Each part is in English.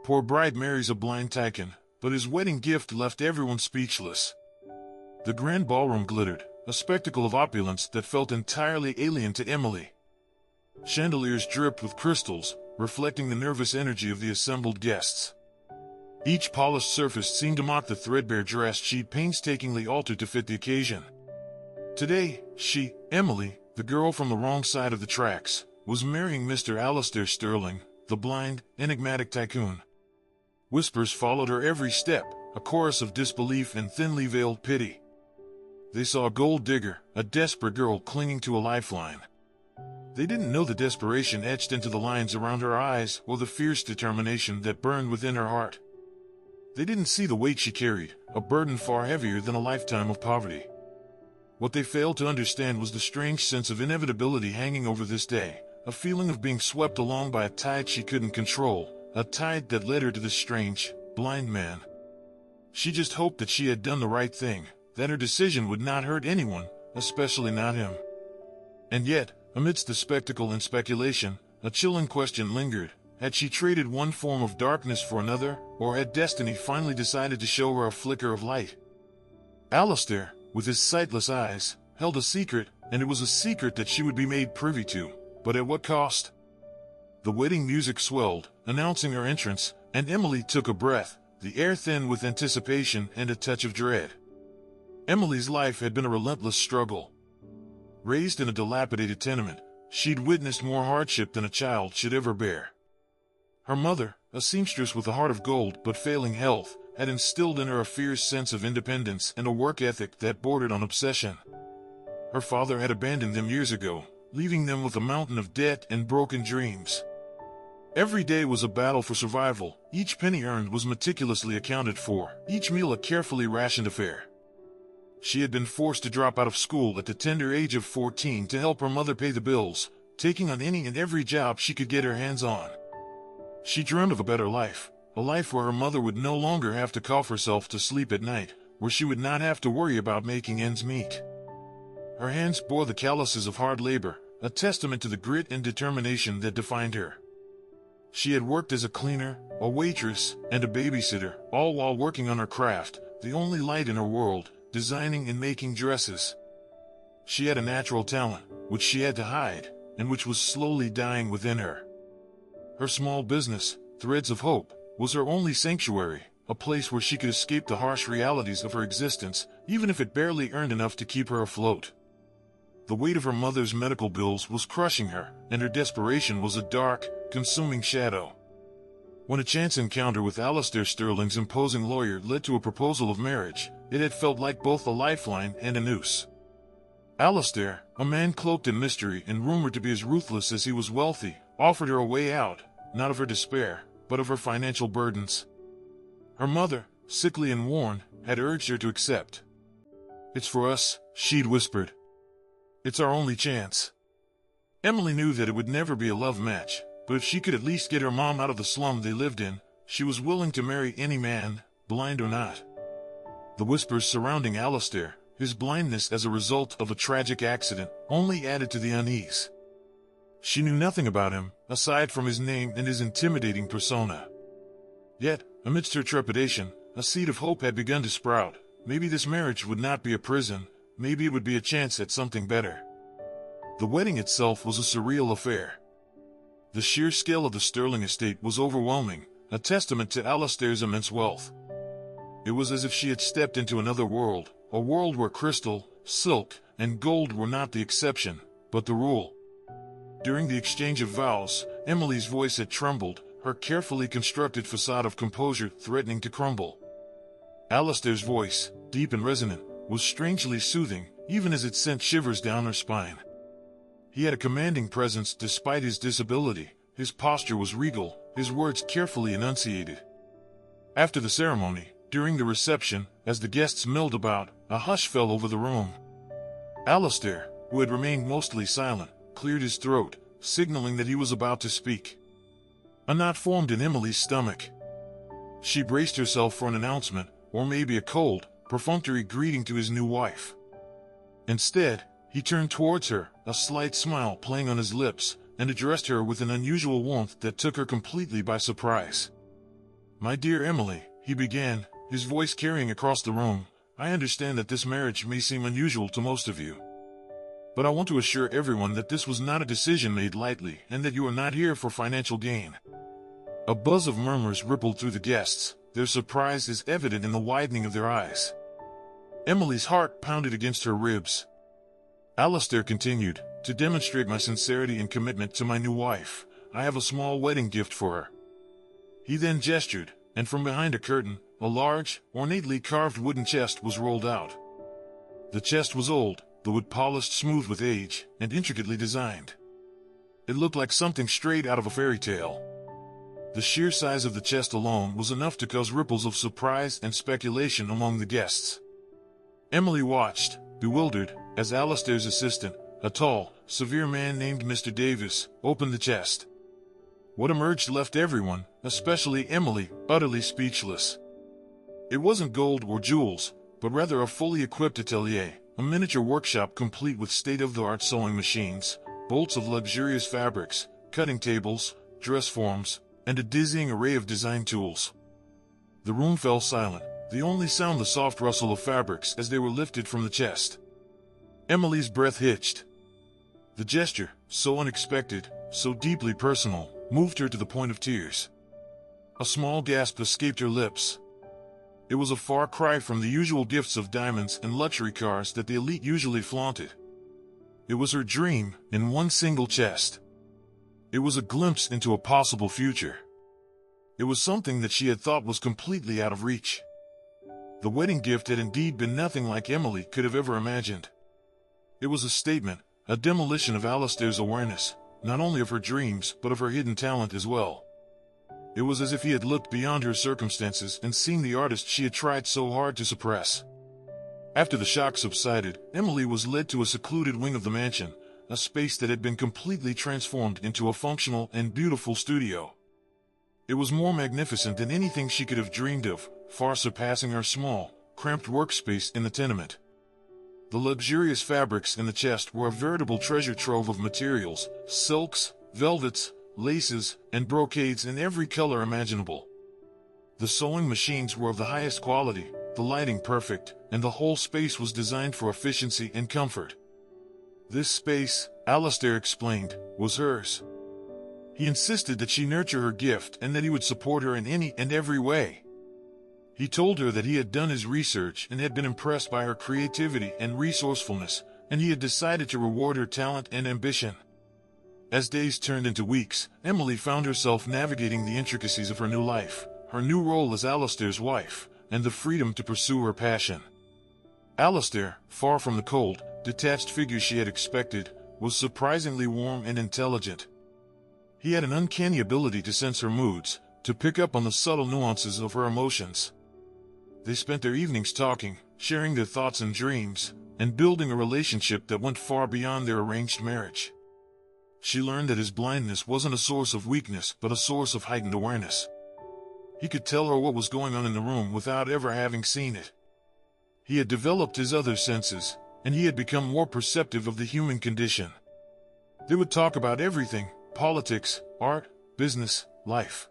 Poor Bride marries a blind Tycon, but his wedding gift left everyone speechless. The grand ballroom glittered, a spectacle of opulence that felt entirely alien to Emily. Chandeliers dripped with crystals, reflecting the nervous energy of the assembled guests. Each polished surface seemed to mock the threadbare dress she'd painstakingly altered to fit the occasion. Today, she, Emily, the girl from the wrong side of the tracks, was marrying Mr. Alistair Sterling, the blind, enigmatic tycoon. Whispers followed her every step, a chorus of disbelief and thinly veiled pity. They saw a gold digger, a desperate girl clinging to a lifeline. They didn't know the desperation etched into the lines around her eyes or the fierce determination that burned within her heart. They didn't see the weight she carried, a burden far heavier than a lifetime of poverty. What they failed to understand was the strange sense of inevitability hanging over this day, a feeling of being swept along by a tide she couldn't control, a tide that led her to this strange, blind man. She just hoped that she had done the right thing, that her decision would not hurt anyone, especially not him. And yet, amidst the spectacle and speculation, a chilling question lingered. Had she traded one form of darkness for another, or had destiny finally decided to show her a flicker of light? Alistair, with his sightless eyes, held a secret, and it was a secret that she would be made privy to, but at what cost? The wedding music swelled, announcing her entrance, and Emily took a breath, the air thin with anticipation and a touch of dread. Emily's life had been a relentless struggle. Raised in a dilapidated tenement, she'd witnessed more hardship than a child should ever bear. Her mother, a seamstress with a heart of gold but failing health, had instilled in her a fierce sense of independence and a work ethic that bordered on obsession. Her father had abandoned them years ago, leaving them with a mountain of debt and broken dreams. Every day was a battle for survival, each penny earned was meticulously accounted for, each meal a carefully rationed affair. She had been forced to drop out of school at the tender age of 14 to help her mother pay the bills, taking on any and every job she could get her hands on. She dreamed of a better life, a life where her mother would no longer have to cough herself to sleep at night, where she would not have to worry about making ends meet. Her hands bore the calluses of hard labor, a testament to the grit and determination that defined her. She had worked as a cleaner, a waitress, and a babysitter, all while working on her craft, the only light in her world, designing and making dresses. She had a natural talent, which she had to hide, and which was slowly dying within her. Her small business, Threads of Hope, was her only sanctuary, a place where she could escape the harsh realities of her existence, even if it barely earned enough to keep her afloat. The weight of her mother's medical bills was crushing her, and her desperation was a dark, consuming shadow. When a chance encounter with Alistair Sterling's imposing lawyer led to a proposal of marriage, it had felt like both a lifeline and a noose. Alistair, a man cloaked in mystery and rumored to be as ruthless as he was wealthy, offered her a way out, not of her despair, but of her financial burdens. Her mother, sickly and worn, had urged her to accept. "It's for us," she'd whispered. "It's our only chance." Emily knew that it would never be a love match, but if she could at least get her mom out of the slum they lived in, she was willing to marry any man, blind or not. The whispers surrounding Alistair, his blindness as a result of a tragic accident, only added to the unease. She knew nothing about him, aside from his name and his intimidating persona. Yet, amidst her trepidation, a seed of hope had begun to sprout. Maybe this marriage would not be a prison, maybe it would be a chance at something better. The wedding itself was a surreal affair. The sheer scale of the Sterling estate was overwhelming, a testament to Alistair's immense wealth. It was as if she had stepped into another world, a world where crystal, silk, and gold were not the exception, but the rule. During the exchange of vows, Emily's voice had trembled, her carefully constructed facade of composure threatening to crumble. Alistair's voice, deep and resonant, was strangely soothing, even as it sent shivers down her spine. He had a commanding presence despite his disability, his posture was regal, his words carefully enunciated. After the ceremony, during the reception, as the guests milled about, a hush fell over the room. Alistair, who had remained mostly silent, cleared his throat, signaling that he was about to speak. A knot formed in Emily's stomach. She braced herself for an announcement, or maybe a cold, perfunctory greeting to his new wife. Instead, he turned towards her, a slight smile playing on his lips, and addressed her with an unusual warmth that took her completely by surprise. "My dear Emily," he began, his voice carrying across the room, "I understand that this marriage may seem unusual to most of you. But I want to assure everyone that this was not a decision made lightly and that you are not here for financial gain." A buzz of murmurs rippled through the guests, their surprise is evident in the widening of their eyes. Emily's heart pounded against her ribs. Alistair continued, "To demonstrate my sincerity and commitment to my new wife, I have a small wedding gift for her." He then gestured, and from behind a curtain, a large, ornately carved wooden chest was rolled out. The chest was old, the wood polished smooth with age, and intricately designed. It looked like something straight out of a fairy tale. The sheer size of the chest alone was enough to cause ripples of surprise and speculation among the guests. Emily watched, bewildered, as Alistair's assistant, a tall, severe man named Mr. Davis, opened the chest. What emerged left everyone, especially Emily, utterly speechless. It wasn't gold or jewels, but rather a fully equipped atelier, a miniature workshop complete with state-of-the-art sewing machines, bolts of luxurious fabrics, cutting tables, dress forms, and a dizzying array of design tools. The room fell silent, the only sound the soft rustle of fabrics as they were lifted from the chest. Emily's breath hitched. The gesture, so unexpected, so deeply personal, moved her to the point of tears. A small gasp escaped her lips. It was a far cry from the usual gifts of diamonds and luxury cars that the elite usually flaunted. It was her dream, in one single chest. It was a glimpse into a possible future. It was something that she had thought was completely out of reach. The wedding gift had indeed been nothing like Emily could have ever imagined. It was a statement, a demolition of Alistair's awareness, not only of her dreams but of her hidden talent as well. It was as if he had looked beyond her circumstances and seen the artist she had tried so hard to suppress. After the shock subsided, Emily was led to a secluded wing of the mansion, a space that had been completely transformed into a functional and beautiful studio. It was more magnificent than anything she could have dreamed of, far surpassing her small, cramped workspace in the tenement. The luxurious fabrics in the chest were a veritable treasure trove of materials, silks, velvets, laces, and brocades in every color imaginable. The sewing machines were of the highest quality, the lighting perfect, and the whole space was designed for efficiency and comfort. This space, Alistair explained, was hers. He insisted that she nurture her gift and that he would support her in any and every way. He told her that he had done his research and had been impressed by her creativity and resourcefulness, and he had decided to reward her talent and ambition. As days turned into weeks, Emily found herself navigating the intricacies of her new life, her new role as Alistair's wife, and the freedom to pursue her passion. Alistair, far from the cold, detached figure she had expected, was surprisingly warm and intelligent. He had an uncanny ability to sense her moods, to pick up on the subtle nuances of her emotions. They spent their evenings talking, sharing their thoughts and dreams, and building a relationship that went far beyond their arranged marriage. She learned that his blindness wasn't a source of weakness but a source of heightened awareness. He could tell her what was going on in the room without ever having seen it. He had developed his other senses, and he had become more perceptive of the human condition. They would talk about everything: politics, art, business, life.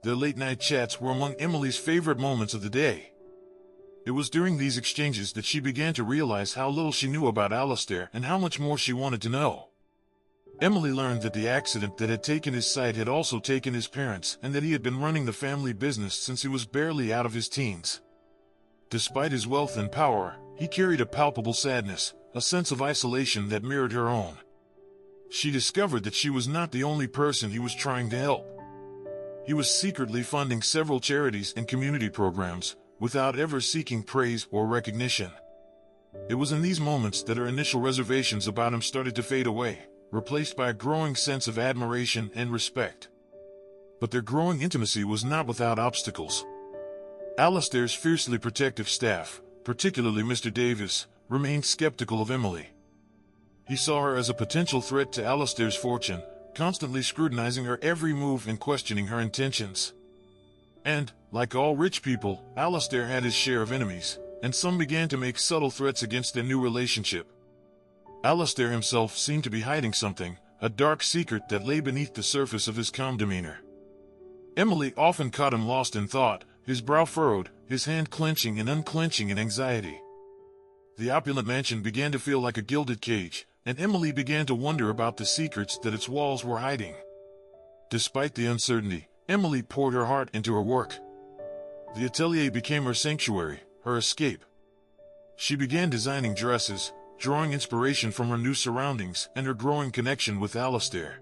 Their late-night chats were among Emily's favorite moments of the day. It was during these exchanges that she began to realize how little she knew about Alistair and how much more she wanted to know. Emily learned that the accident that had taken his sight had also taken his parents, and that he had been running the family business since he was barely out of his teens. Despite his wealth and power, he carried a palpable sadness, a sense of isolation that mirrored her own. She discovered that she was not the only person he was trying to help. He was secretly funding several charities and community programs, without ever seeking praise or recognition. It was in these moments that her initial reservations about him started to fade away, replaced by a growing sense of admiration and respect. But their growing intimacy was not without obstacles. Alistair's fiercely protective staff, particularly Mr. Davis, remained skeptical of Emily. He saw her as a potential threat to Alistair's fortune, constantly scrutinizing her every move and questioning her intentions. And, like all rich people, Alistair had his share of enemies, and some began to make subtle threats against their new relationship. Alistair himself seemed to be hiding something, a dark secret that lay beneath the surface of his calm demeanor. Emily often caught him lost in thought, his brow furrowed, his hand clenching and unclenching in anxiety. The opulent mansion began to feel like a gilded cage, and Emily began to wonder about the secrets that its walls were hiding. Despite the uncertainty, Emily poured her heart into her work. The atelier became her sanctuary, her escape. She began designing dresses, drawing inspiration from her new surroundings and her growing connection with Alistair.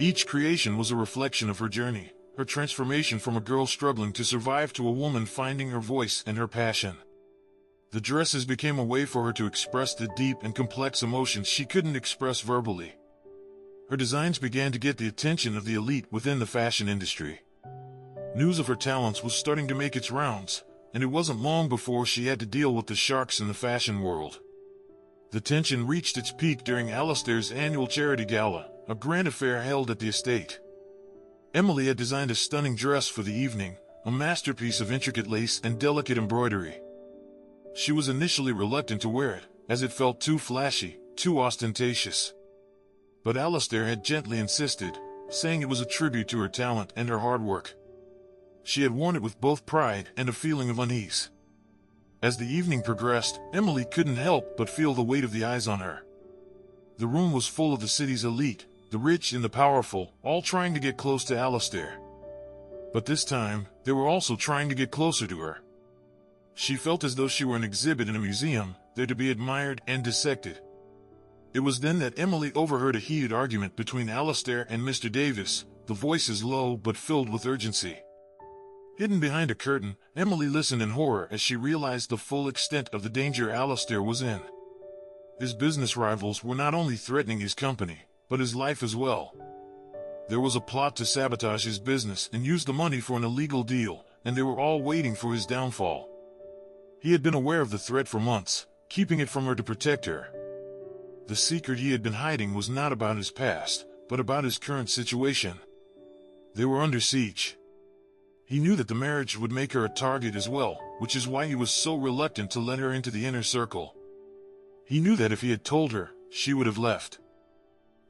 Each creation was a reflection of her journey, her transformation from a girl struggling to survive to a woman finding her voice and her passion. The dresses became a way for her to express the deep and complex emotions she couldn't express verbally. Her designs began to get the attention of the elite within the fashion industry. News of her talents was starting to make its rounds, and it wasn't long before she had to deal with the sharks in the fashion world. The tension reached its peak during Alistair's annual charity gala, a grand affair held at the estate. Emily had designed a stunning dress for the evening, a masterpiece of intricate lace and delicate embroidery. She was initially reluctant to wear it, as it felt too flashy, too ostentatious. But Alistair had gently insisted, saying it was a tribute to her talent and her hard work. She had worn it with both pride and a feeling of unease. As the evening progressed, Emily couldn't help but feel the weight of the eyes on her. The room was full of the city's elite, the rich and the powerful, all trying to get close to Alistair. But this time, they were also trying to get closer to her. She felt as though she were an exhibit in a museum, there to be admired and dissected. It was then that Emily overheard a heated argument between Alistair and Mr. Davis, the voices low but filled with urgency. Hidden behind a curtain, Emily listened in horror as she realized the full extent of the danger Alistair was in. His business rivals were not only threatening his company, but his life as well. There was a plot to sabotage his business and use the money for an illegal deal, and they were all waiting for his downfall. He had been aware of the threat for months, keeping it from her to protect her. The secret he had been hiding was not about his past, but about his current situation. They were under siege. He knew that the marriage would make her a target as well, which is why he was so reluctant to let her into the inner circle. He knew that if he had told her, she would have left.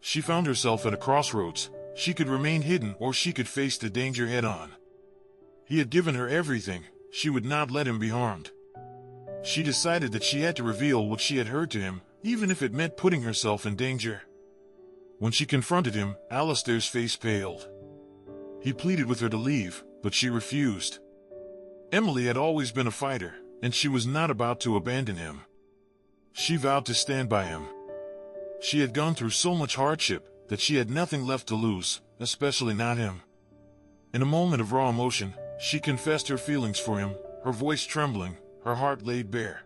She found herself at a crossroads. She could remain hidden or she could face the danger head-on. He had given her everything. She would not let him be harmed. She decided that she had to reveal what she had heard to him, even if it meant putting herself in danger. When she confronted him, Alistair's face paled. He pleaded with her to leave, but she refused. Emily had always been a fighter, and she was not about to abandon him. She vowed to stand by him. She had gone through so much hardship that she had nothing left to lose, especially not him. In a moment of raw emotion, she confessed her feelings for him, her voice trembling, her heart laid bare.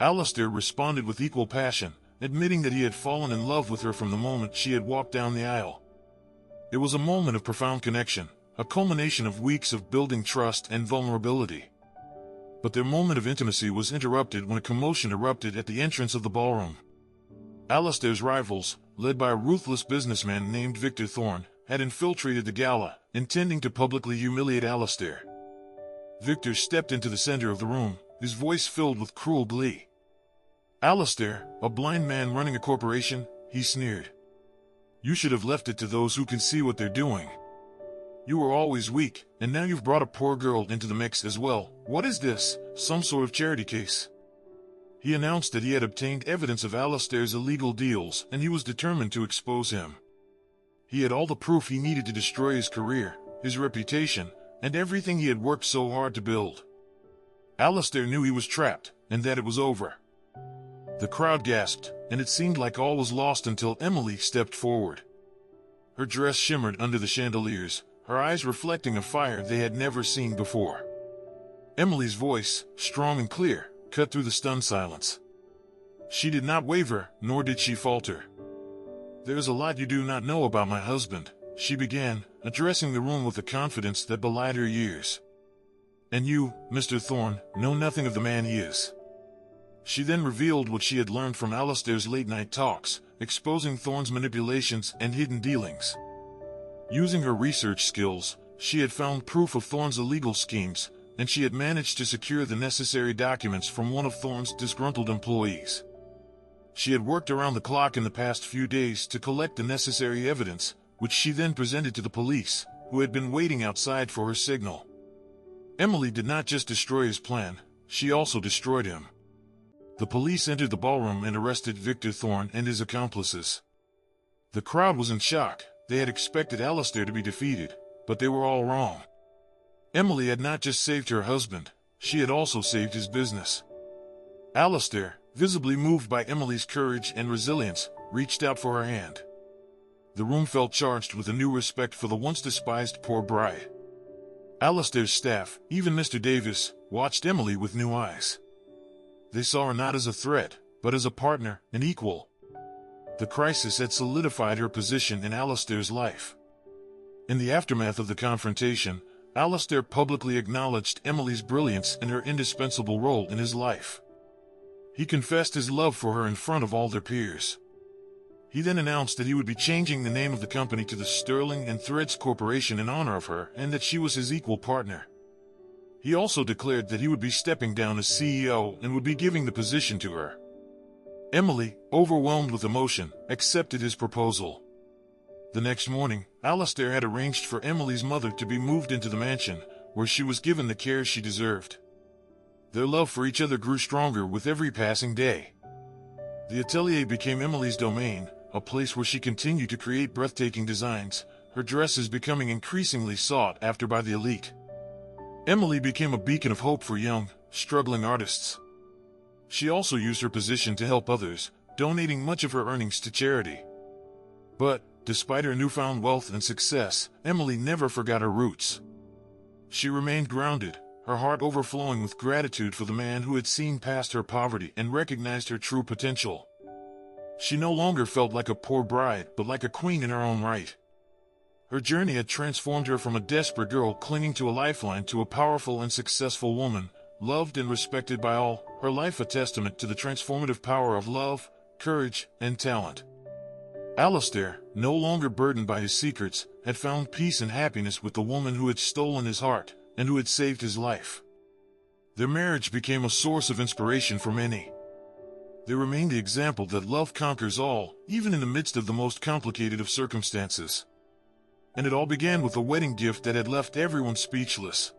Alistair responded with equal passion, admitting that he had fallen in love with her from the moment she had walked down the aisle. It was a moment of profound connection, a culmination of weeks of building trust and vulnerability. But their moment of intimacy was interrupted when a commotion erupted at the entrance of the ballroom. Alistair's rivals, led by a ruthless businessman named Victor Thorne, had infiltrated the gala, intending to publicly humiliate Alistair. Victor stepped into the center of the room, his voice filled with cruel glee. "Alistair, a blind man running a corporation," he sneered. "You should have left it to those who can see what they're doing. You were always weak, and now you've brought a poor girl into the mix as well. What is this, some sort of charity case?" He announced that he had obtained evidence of Alistair's illegal deals, and he was determined to expose him. He had all the proof he needed to destroy his career, his reputation, and everything he had worked so hard to build. Alistair knew he was trapped, and that it was over. The crowd gasped, and it seemed like all was lost until Emily stepped forward. Her dress shimmered under the chandeliers, her eyes reflecting a fire they had never seen before. Emily's voice, strong and clear, cut through the stunned silence. She did not waver, nor did she falter. "There is a lot you do not know about my husband," she began, addressing the room with a confidence that belied her years. "And you, Mr. Thorne, know nothing of the man he is." She then revealed what she had learned from Alistair's late-night talks, exposing Thorne's manipulations and hidden dealings. Using her research skills, she had found proof of Thorne's illegal schemes, and she had managed to secure the necessary documents from one of Thorne's disgruntled employees. She had worked around the clock in the past few days to collect the necessary evidence, which she then presented to the police, who had been waiting outside for her signal. Emily did not just destroy his plan, she also destroyed him. The police entered the ballroom and arrested Victor Thorne and his accomplices. The crowd was in shock. They had expected Alistair to be defeated, but they were all wrong. Emily had not just saved her husband, she had also saved his business. Alistair, visibly moved by Emily's courage and resilience, reached out for her hand. The room felt charged with a new respect for the once despised poor bride. Alistair's staff, even Mr. Davis, watched Emily with new eyes. They saw her not as a threat, but as a partner, an equal. The crisis had solidified her position in Alistair's life. In the aftermath of the confrontation, Alistair publicly acknowledged Emily's brilliance and her indispensable role in his life. He confessed his love for her in front of all their peers. He then announced that he would be changing the name of the company to the Sterling and Threads Corporation in honor of her and that she was his equal partner. He also declared that he would be stepping down as CEO and would be giving the position to her. Emily, overwhelmed with emotion, accepted his proposal. The next morning, Alistair had arranged for Emily's mother to be moved into the mansion, where she was given the care she deserved. Their love for each other grew stronger with every passing day. The atelier became Emily's domain, a place where she continued to create breathtaking designs, her dresses becoming increasingly sought after by the elite. Emily became a beacon of hope for young, struggling artists. She also used her position to help others, donating much of her earnings to charity. But, despite her newfound wealth and success, Emily never forgot her roots. She remained grounded, her heart overflowing with gratitude for the man who had seen past her poverty and recognized her true potential. She no longer felt like a poor bride, but like a queen in her own right. Her journey had transformed her from a desperate girl clinging to a lifeline to a powerful and successful woman, loved and respected by all, her life a testament to the transformative power of love, courage, and talent. Alistair, no longer burdened by his secrets, had found peace and happiness with the woman who had stolen his heart, and who had saved his life. Their marriage became a source of inspiration for many. They remained the example that love conquers all, even in the midst of the most complicated of circumstances. And it all began with a wedding gift that had left everyone speechless.